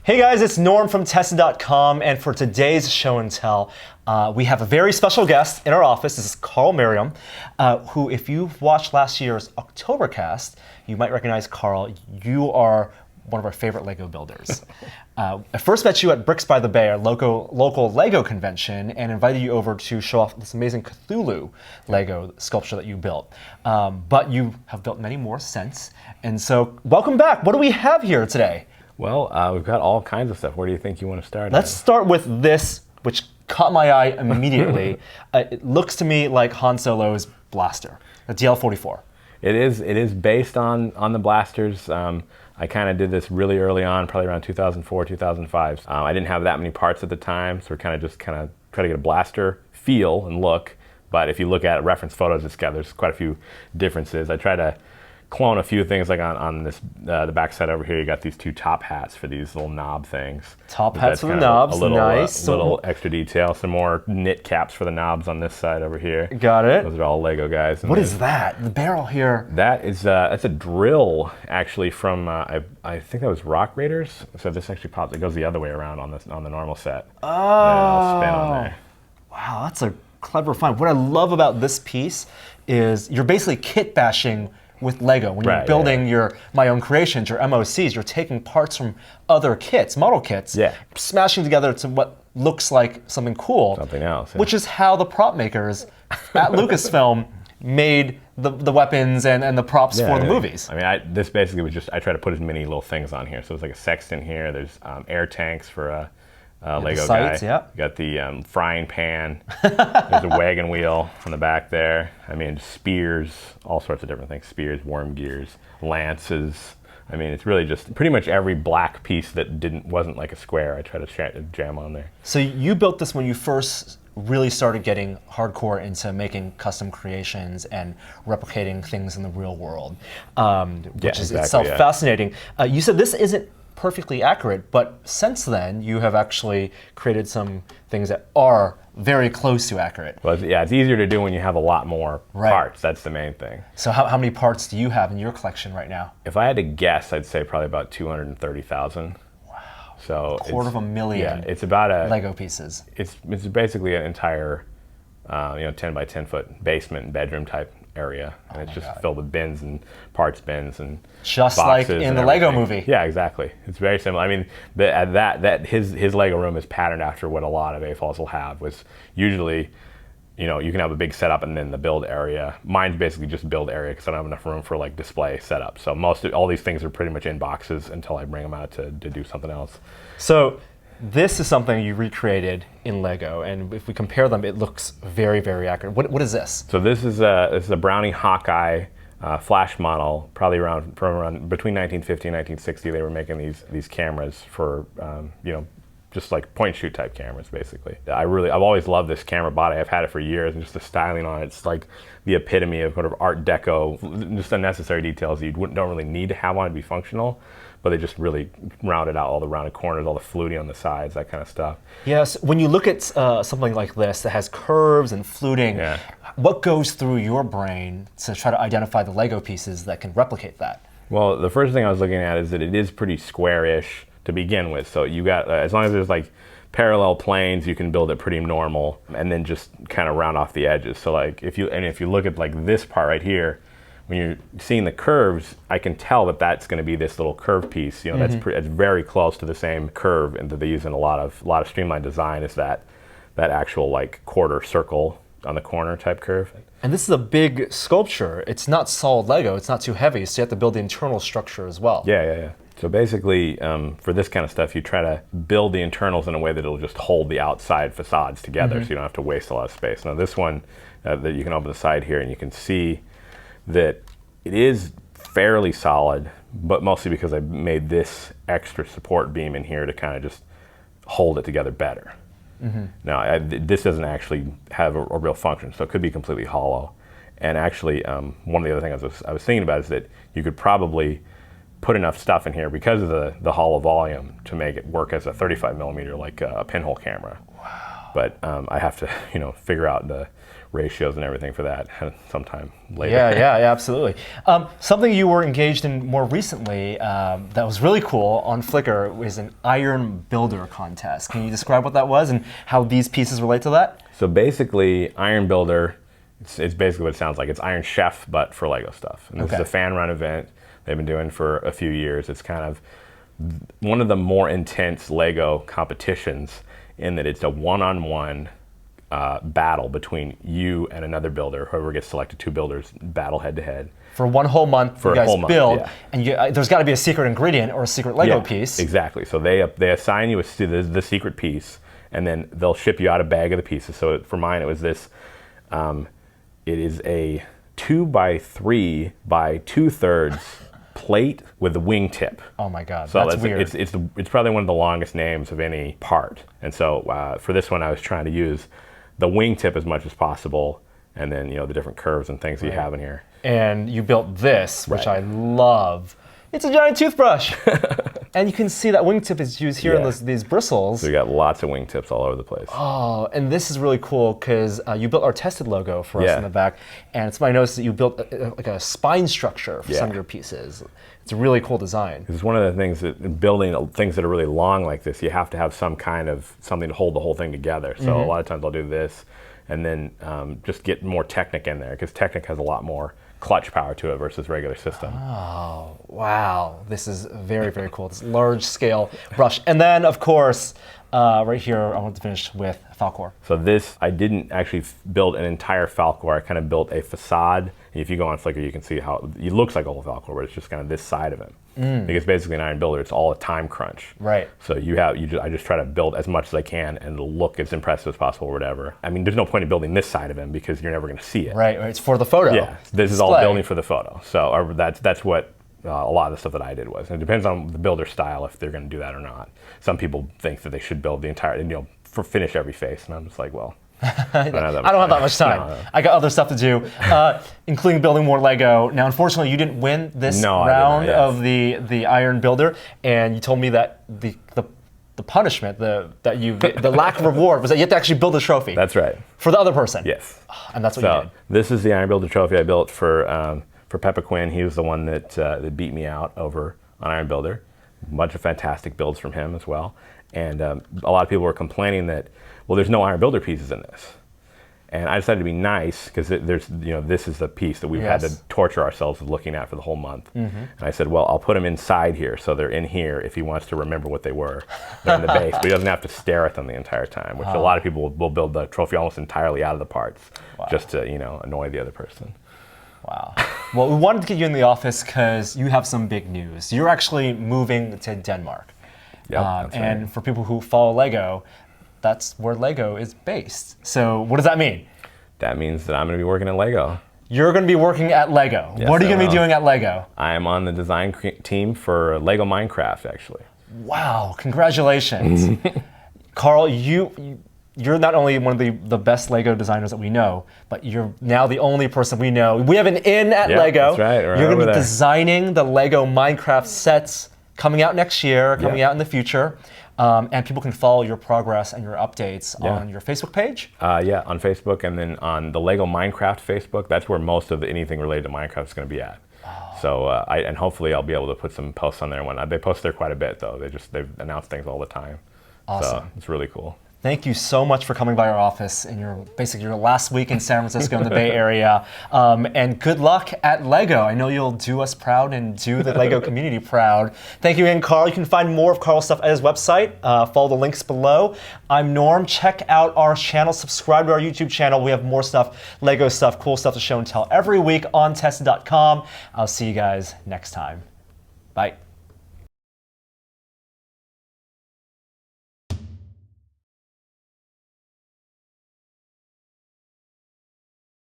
Hey guys, it's Norm from Tested.com, and for today's show and tell, we have a very special guest in our office. This is Carl Merriam, who, if you've watched last year's Oktobercast, you might recognize Carl. You are one of our favorite Lego builders. I first met you at Bricks by the Bay, our local Lego convention, and invited you over to show off this amazing Cthulhu Lego sculpture that you built. But you have built many more since, and so welcome back. What do we have here today? Well, we've got all kinds of stuff. Where do you think you want to start? Let's start with this, which caught my eye immediately. It looks to me like Han Solo's blaster, the DL-44. It is based on the blasters. I kind of did this really early on, probably around 2004, 2005. I didn't have that many parts at the time, so we're kind of try to get a blaster feel and look. But if you look at reference photos it's got, there's quite a few differences. I try to clone a few things, like on this the back side over here. You got these two top hats for these little knob things. Top hats for the knobs, nice. Little extra detail. Some more knit caps for the knobs on this side over here. Got it. Those are all Lego guys. What is that? The barrel here. That is that's a drill actually from I think that was Rock Raiders. So this actually pops. It goes the other way around on the normal set. Oh. I'll spin on there. Wow, that's a clever find. What I love about this piece is you're basically kit bashing with Lego. When you're building your My Own Creations, your MOCs, you're taking parts from other kits, model kits, smashing together to what looks like something cool. Something else. Yeah. Which is how the prop makers at Lucasfilm made the weapons and the props for the movies. I mean, this basically was just, I try to put as many little things on here. So it's like a sextant here, there's air tanks for a Lego sights, guy. Yeah. You got the frying pan. There's a wagon wheel on the back there. I mean, spears, all sorts of different things. Spears, worm gears, lances. I mean, it's really just pretty much every black piece that wasn't like a square. I try to jam on there. So you built this when you first really started getting hardcore into making custom creations and replicating things in the real world, which is itself fascinating. You said this isn't perfectly accurate, but since then you have actually created some things that are very close to accurate. Well, it's easier to do when you have a lot more parts. That's the main thing. So how many parts do you have in your collection right now? If I had to guess, I'd say probably about 230,000. Wow. So a quarter of a million. Yeah, it's about Lego pieces. It's basically an entire 10 by 10 foot basement and bedroom type area, and it's just filled with bins and parts bins and just like in the Lego movie. Yeah, exactly. It's very similar. I mean, his Lego room is patterned after what a lot of AFOLs will have. Was usually, you can have a big setup and then the build area. Mine's basically just build area because I don't have enough room for like display setup. So all these things are pretty much in boxes until I bring them out to do something else. So this is something you recreated in Lego, and if we compare them, it looks very, very accurate. What is this? So this is a Brownie Hawkeye flash model, probably around between 1950 and 1960. They were making these cameras for just like point and shoot type cameras, basically. I've always loved this camera body. I've had it for years, and just the styling on it's like the epitome of kind of Art Deco, just unnecessary details that you don't really need to have on it to be functional. But they just really rounded out all the rounded corners, all the fluting on the sides, that kind of stuff. Yes, when you look at something like this that has curves and fluting, what goes through your brain to try to identify the Lego pieces that can replicate that? Well, the first thing I was looking at is that it is pretty square-ish to begin with. So you got, as long as there's like parallel planes, you can build it pretty normal, and then just kind of round off the edges. So like if you look at like this part right here, when you're seeing the curves, I can tell that that's going to be this little curve piece. That's very close to the same curve, and that they use in a lot of streamlined design is that actual like quarter circle on the corner type curve. And this is a big sculpture. It's not solid Lego. It's not too heavy, so you have to build the internal structure as well. Yeah. So basically, for this kind of stuff, you try to build the internals in a way that it'll just hold the outside facades together, so you don't have to waste a lot of space. Now this one, that you can open the side here, and you can see that it is fairly solid, but mostly because I made this extra support beam in here to kind of just hold it together better. Now, this doesn't actually have a real function, so it could be completely hollow. And actually, one of the other things I was thinking about is that you could probably put enough stuff in here because of the hollow volume to make it work as a 35 millimeter, like a pinhole camera. Wow. But I have to, figure out the ratios and everything for that sometime later. Yeah, absolutely. Something you were engaged in more recently that was really cool on Flickr was an iron builder contest. Can you describe what that was and how these pieces relate to that? So basically, Iron Builder, it's basically what it sounds like. It's Iron Chef, but for Lego stuff. And this is a fan-run event they've been doing for a few years. It's kind of one of the more intense Lego competitions in that it's a one-on-one battle between you and another builder. Whoever gets selected, 2 builders battle head-to-head. For one whole month, for you guys a whole month, build, and there's got to be a secret ingredient or a secret Lego piece. Exactly. So they assign you the secret piece, and then they'll ship you out a bag of the pieces. So for mine, it was this. It is a 2x3 by 2/3 plate with a wingtip. Oh my God, so that's weird. It's probably one of the longest names of any part. And so for this one, I was trying to use the wingtip as much as possible, and then the different curves and things that you have in here. And you built this, which I love. It's a giant toothbrush. And you can see that wingtip is used here in these bristles. So we got lots of wingtips all over the place. Oh, and this is really cool because you built our tested logo for us in the back. And it's my notice that you built like a spine structure for some of your pieces. It's a really cool design. It's one of the things that in building things that are really long like this, you have to have some kind of something to hold the whole thing together. So a lot of times I'll do this and then just get more Technic in there because Technic has a lot more clutch power to it versus regular system. Oh, wow. This is very, very cool. This large scale brush. And then, of course, right here, I want to finish with Falcor. So this, I didn't actually build an entire Falcor. I kind of built a facade. And if you go on Flickr, you can see how it looks like a whole Falcor, but it's just kind of this side of it. Because basically an iron builder, it's all a time crunch. Right. So I just try to build as much as I can and look as impressive as possible or whatever. I mean, there's no point in building this side of him because you're never going to see it. Right. It's for the photo. Yeah. This is all building for the photo. So that's what a lot of the stuff that I did was. And it depends on the builder style if they're going to do that or not. Some people think that they should build the entire, finish every face, and I'm just like, well. I don't have that much time. No. I got other stuff to do, including building more Lego. Now, unfortunately, you didn't win this round of the Iron Builder, and you told me that the punishment, the lack of reward was that you had to actually build a trophy. That's right. For the other person. Yes. And that's what you did. This is the Iron Builder trophy I built for Peppa Quinn. He was the one that beat me out over on Iron Builder. A bunch of fantastic builds from him as well. And a lot of people were complaining that, well, there's no Iron Builder pieces in this. And I decided to be nice because this is the piece that we've had to torture ourselves with looking at for the whole month. And I said, well, I'll put them inside here so they're in here if he wants to remember what they were. They're in the base, but he doesn't have to stare at them the entire time, which a lot of people will build the trophy almost entirely out of the parts just to annoy the other person. Wow. Well, we wanted to get you in the office because you have some big news. You're actually moving to Denmark. Yep, and for people who follow Lego, that's where Lego is based. So what does that mean? That means that I'm going to be working at Lego. You're going to be working at Lego. Yes, what are you going to be doing at Lego? I am on the design team for Lego Minecraft, actually. Wow, congratulations. Carl, you're not only one of the best Lego designers that we know, but you're now the only person we know. We have an in at Lego. That's right. You're going to be designing the Lego Minecraft sets coming out next year, coming out in the future. And people can follow your progress and your updates on your Facebook page? Yeah, on Facebook, and then on the Lego Minecraft Facebook. That's where most of anything related to Minecraft is going to be at. Oh. So, and hopefully I'll be able to put some posts on there and whatnot. They post there quite a bit, though. They've announced things all the time. Awesome. So it's really cool. Thank you so much for coming by our office in your last week in San Francisco in the Bay Area. And good luck at Lego. I know you'll do us proud and do the Lego community proud. Thank you again, Carl. You can find more of Carl's stuff at his website. Follow the links below. I'm Norm. Check out our channel. Subscribe to our YouTube channel. We have more stuff, Lego stuff, cool stuff to show and tell every week on Tested.com. I'll see you guys next time. Bye.